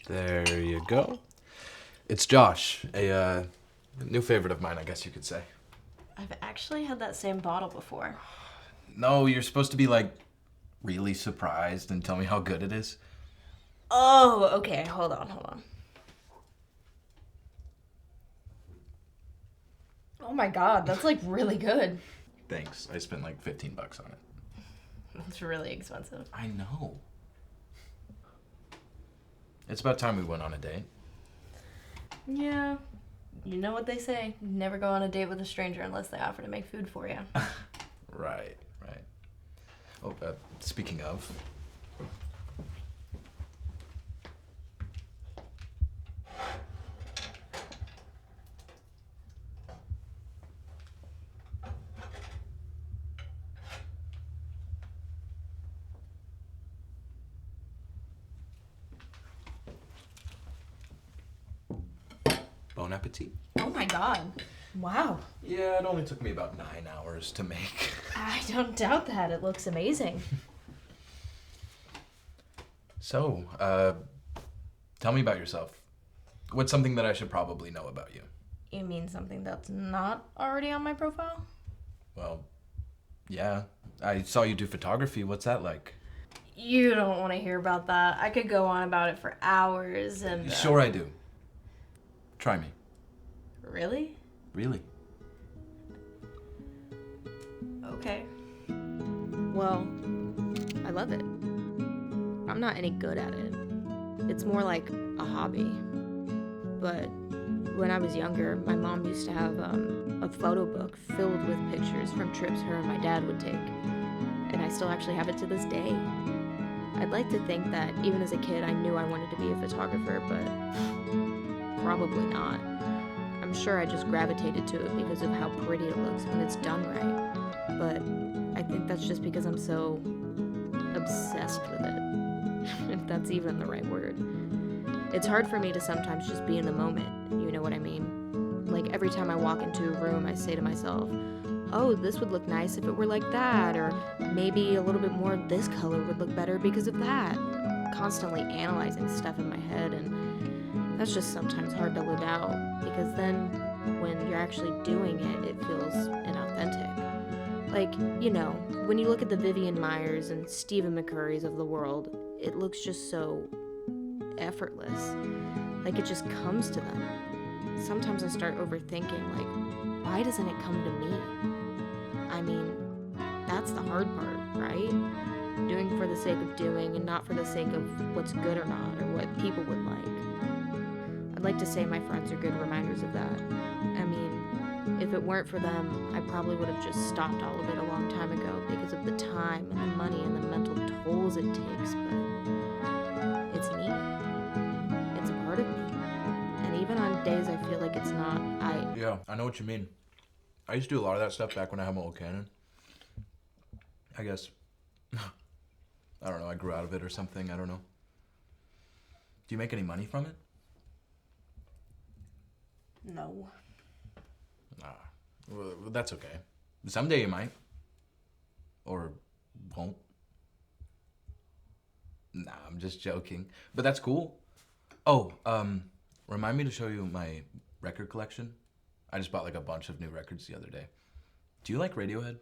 There you go. It's Josh, a new favorite of mine, I guess you could say. I've actually had that same bottle before. No, you're supposed to be, like, really surprised and tell me how good it is. Oh, okay. Hold on. Oh my god, that's like really good. Thanks. I spent like $15 on it. That's really expensive. I know. It's about time we went on a date. Yeah. You know what they say. Never go on a date with a stranger unless they offer to make food for you. Right. Oh, speaking of... Bon appetit. Oh my god. Wow. Yeah, it only took me about 9 hours to make. I don't doubt that. It looks amazing. So, tell me about yourself. What's something that I should probably know about you? You mean something that's not already on my profile? Well, yeah. I saw you do photography. What's that like? You don't want to hear about that. I could go on about it for hours and... Sure I do. Try me. Really? Really? Okay. Well, I love it. I'm not any good at it. It's more like a hobby. But when I was younger, my mom used to have a photo book filled with pictures from trips her and my dad would take. And I still actually have it to this day. I'd like to think that even as a kid, I knew I wanted to be a photographer, but probably not. I'm sure I just gravitated to it because of how pretty it looks when it's done right. But I think that's just because I'm so obsessed with it, if that's even the right word. It's hard for me to sometimes just be in the moment, you know what I mean? Like every time I walk into a room, I say to myself, oh, this would look nice if it were like that, or maybe a little bit more of this color would look better because of that. Constantly analyzing stuff in my head, and that's just sometimes hard to live out, because then when you're actually doing it, it feels inauthentic. Like, you know, when you look at the Vivian Myers and Stephen McCurrys of the world, it looks just so effortless. Like it just comes to them. Sometimes I start overthinking, like, why doesn't it come to me? I mean, that's the hard part, right? Doing for the sake of doing and not for the sake of what's good or not, or what people would like. I'd like to say my friends are good reminders of that. I mean, if it weren't for them, I probably would have just stopped all of it a long time ago because of the time and the money and the mental tolls it takes, but it's me. It's a part of me. And even on days I feel like it's not, Yeah, I know what you mean. I used to do a lot of that stuff back when I had my old Canon. I guess. I don't know, I grew out of it or something, I don't know. Do you make any money from it? No. Well, that's okay. Someday you might. Or won't. Nah, I'm just joking. But that's cool. Oh, remind me to show you my record collection. I just bought like a bunch of new records the other day. Do you like Radiohead?